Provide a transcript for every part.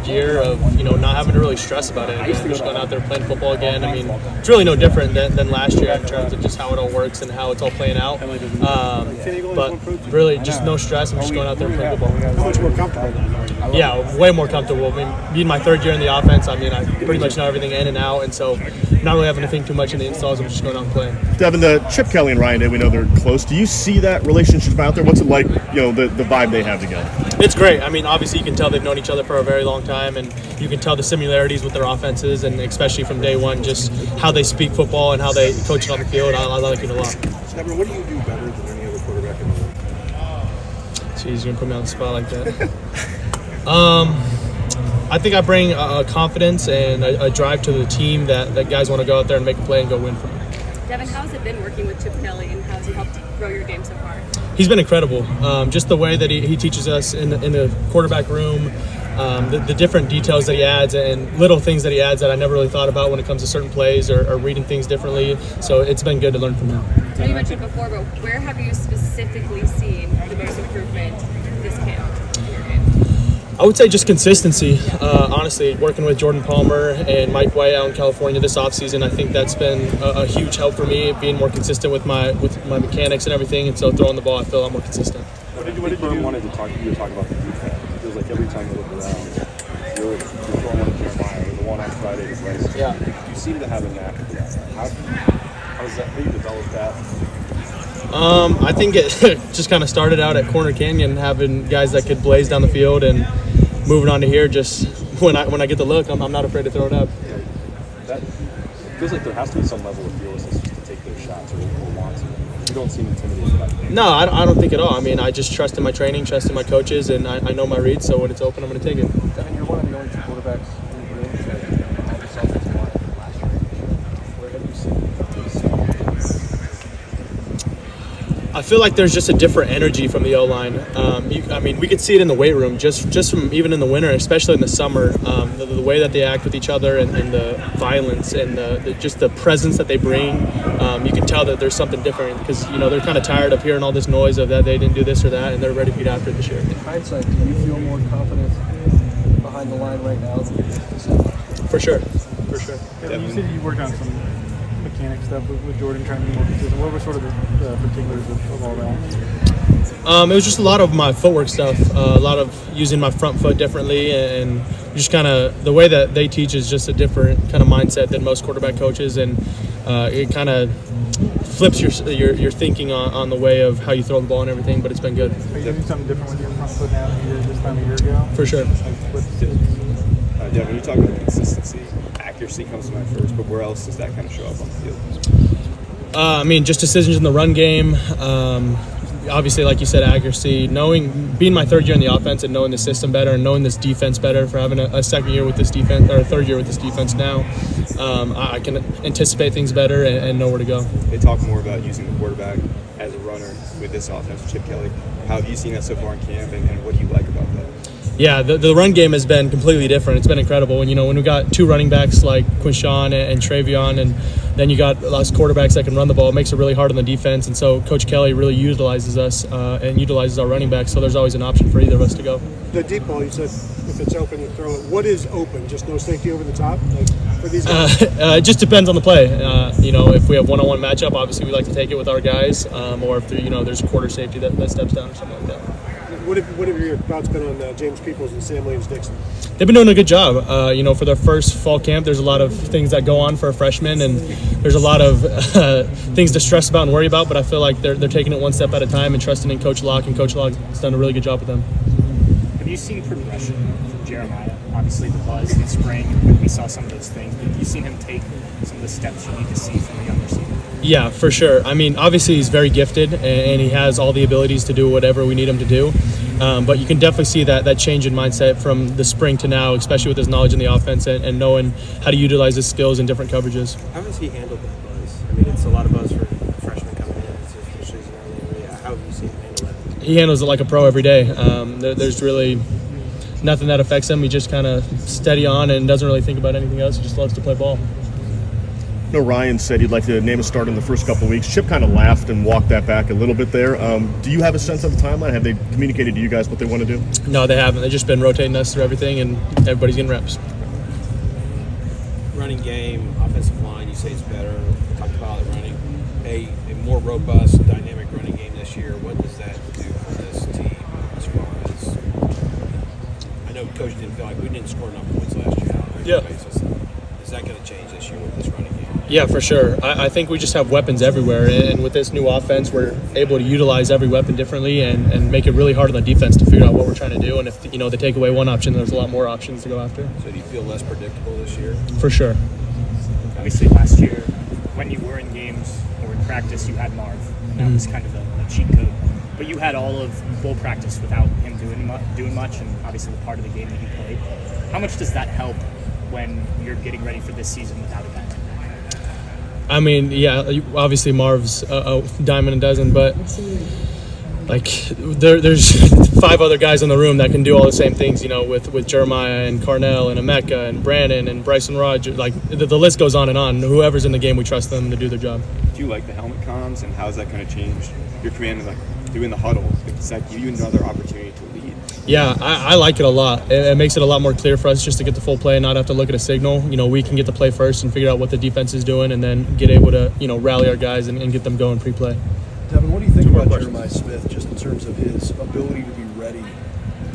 year of, not having to really stress about it. We're just going out there playing football again. I mean, it's really no different than last year in terms of just how it all works and how it's all playing out. But really, just no stress. I'm just going out there and playing football. How much more comfortable now? Yeah, way more comfortable. I mean, being my third year in the offense, I pretty much know everything in and out, and so not really having to think too much in the installs. I'm just going out and playing. Devin, the Chip Kelly and Ryan Day, we know they're close. Do you see that relationship out there? What's it like, the vibe they have together? It's great. I mean, obviously you can tell they've known each other for a very long time, and you can tell the similarities with their offenses, and especially from day one, just how they speak football and how they coach it on the field. I like it a lot. Devin, what do you do better than any other quarterback in the league? Jeez, you're going to put me on the spot like that. I think I bring a confidence and a drive to the team that guys want to go out there and make a play and go win for me. Devin, how has it been working with Chip Kelly, and how has he helped grow your game so far? He's been incredible. Just the way that he teaches us in the quarterback room, the different details that he adds and little things that he adds that I never really thought about when it comes to certain plays or reading things differently. So it's been good to learn from him. I know you mentioned before, but where have you specifically seen the most improvement this camp? I would say just consistency. Honestly, working with Jordan Palmer and Mike White out in California this offseason, I think that's been a huge help for me, being more consistent with my mechanics and everything. And so throwing the ball, I feel I'm more consistent. What did you do? Wanted to talk about the defense. It feels like every time you look around, you're throwing one to Jeremiah, the one on Friday to place. Yeah. You seem to have a knack for that. How does that? How do you develop that? I think it just kind of started out at Corner Canyon, having guys that could blaze down the field, and moving on to here. Just when I get the look, I'm not afraid to throw it up. That feels like there has to be some level of fearlessness just to take those shots or want to. You don't seem intimidated by that. No, I don't think at all. I mean, I just trust in my training, trust in my coaches, and I know my reads. So when it's open, I'm going to take it. Devin, you're one of the only two quarterbacks in the room that had this offensive line last year. Where have you seen I feel like there's just a different energy from the O-line. I mean, we could see it in the weight room, just from even in the winter, especially in the summer. The way that they act with each other and the violence and just the presence that they bring, you can tell that there's something different because, they're kind of tired of hearing all this noise of that they didn't do this or that, and they're ready to get after it this year. In hindsight, do you feel more confident behind the line right now than For sure. Yeah, you said you worked on some mechanic stuff with Jordan trying to be more consistent. What were sort of the particulars of all that? It was just a lot of my footwork stuff, a lot of using my front foot differently, and just kind of the way that they teach is just a different kind of mindset than most quarterback coaches, and it kind of flips your thinking on the way of how you throw the ball and everything, but it's been good. Are you doing something different with your front foot now than you did this time a year ago? For sure. Devin, you talk about consistency. Accuracy comes to mind first, but where else does that kind of show up on the field? I mean, just decisions in the run game. Obviously, like you said, accuracy. Being my third year in the offense and knowing the system better and knowing this defense better for having a second year with this defense or a third year with this defense now, I can anticipate things better and know where to go. They talk more about using the quarterback as a runner with this offense with Chip Kelly. How have you seen that so far in camp, and what do you like about that? Yeah, the run game has been completely different. It's been incredible. And, when we got two running backs like Quinshawn and Travion, and then you got lots of quarterbacks that can run the ball, it makes it really hard on the defense. And so Coach Kelly really utilizes us and utilizes our running backs, so there's always an option for either of us to go. The deep ball, you said if it's open, you throw it. What is open? Just no safety over the top? Like for these guys? It just depends on the play. If we have one-on-one matchup, obviously we like to take it with our guys, or if there's a quarter safety that steps down or something like that. What have your thoughts been on James Peoples and Sam Williams-Dixon? They've been doing a good job. For their first fall camp, there's a lot of things that go on for a freshman, and there's a lot of things to stress about and worry about, but I feel like they're taking it one step at a time and trusting in Coach Locke, and Coach Locke has done a really good job with them. Have you seen progression from Jeremiah? Obviously, the buzz in the spring, we saw some of those things. Have you seen him take some of the steps you need to see from a young receiver? Yeah, for sure. I mean, obviously he's very gifted, and he has all the abilities to do whatever we need him to do. But you can definitely see that change in mindset from the spring to now, especially with his knowledge in the offense and knowing how to utilize his skills in different coverages. How has he handled that buzz? I mean, it's a lot of buzz for freshmen coming in. It's his first season early. How have you seen him handle that? He handles it like a pro every day. There's really nothing that affects him. He just kind of steady on and doesn't really think about anything else. He just loves to play ball. know Ryan said he'd like to name a starter in the first couple of weeks. Chip kind of laughed and walked that back a little bit there. Do you have a sense of the timeline? Have they communicated to you guys what they want to do? No, they haven't. They've just been rotating us through everything, and everybody's getting reps. Running game, offensive line, you say it's better. Talked about it running. A more robust, dynamic running game this year. What does that do for this team as far as? I know Coach didn't feel like we didn't score enough points last year on a regular basis. Is that going to change this year with this running game? Yeah, for sure. I think we just have weapons everywhere, and with this new offense, we're able to utilize every weapon differently and make it really hard on the defense to figure out what we're trying to do. And if they take away one option, there's a lot more options to go after. So do you feel less predictable this year? For sure. Obviously, last year, when you were in games or in practice, you had Marv, and that was kind of a cheat code. But you had all of full practice without him doing much, and obviously the part of the game that he played. How much does that help when you're getting ready for this season without a guy like that? I mean, yeah, obviously Marv's a dime in a dozen, but there's 5 other guys in the room that can do all the same things, with Jeremiah and Carnell and Emeka and Brandon and Bryson Rogers. The list goes on and on. Whoever's in the game, we trust them to do their job. Do you like the helmet comms, and how is that going to change your command, doing the huddle? Does that give you another opportunity to lead? Yeah, I like it a lot. It makes it a lot more clear for us just to get the full play and not have to look at a signal. We can get the play first and figure out what the defense is doing, and then get able to rally our guys and get them going pre-play. Devin, what do you think about Jeremiah Smith, just in terms of his ability to be ready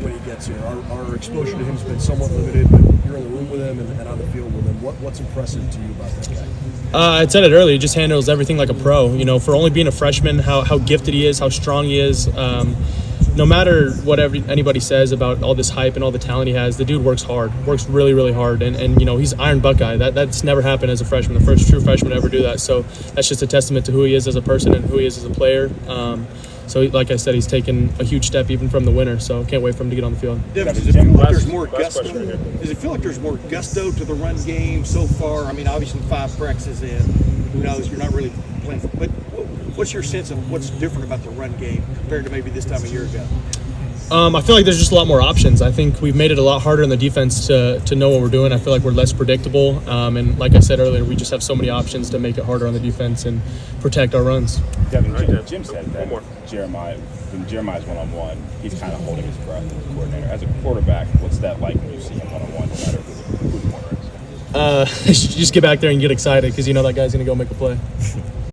when he gets here? Our exposure to him has been somewhat limited, but you're in the room with him and on the field with him. What's impressive to you about that guy? I said it earlier. He just handles everything like a pro. For only being a freshman, how gifted he is, how strong he is. No matter what anybody says about all this hype and all the talent he has, the dude works hard, works really, really hard. And he's Iron Buckeye. That's never happened as a freshman, the first true freshman to ever do that. So that's just a testament to who he is as a person and who he is as a player. So like I said, he's taken a huge step even from the winter. So can't wait for him to get on the field. Devin, does it feel like there's more gusto? Does it feel like there's more gusto to the run game so far? I mean, obviously 5 practices in, who knows, you're not really playing. But what's your sense of what's different about the run game compared to maybe this time a year ago? I feel like there's just a lot more options. I think we've made it a lot harder in the defense to know what we're doing. I feel like we're less predictable. And like I said earlier, we just have so many options to make it harder on the defense and protect our runs. Devin, Jim said that when Jeremiah's one-on-one, he's kind of holding his breath as a coordinator. As a quarterback, what's that like when you see him one-on-one, no matter who the corner is? You just get back there and get excited because that guy's going to go make a play.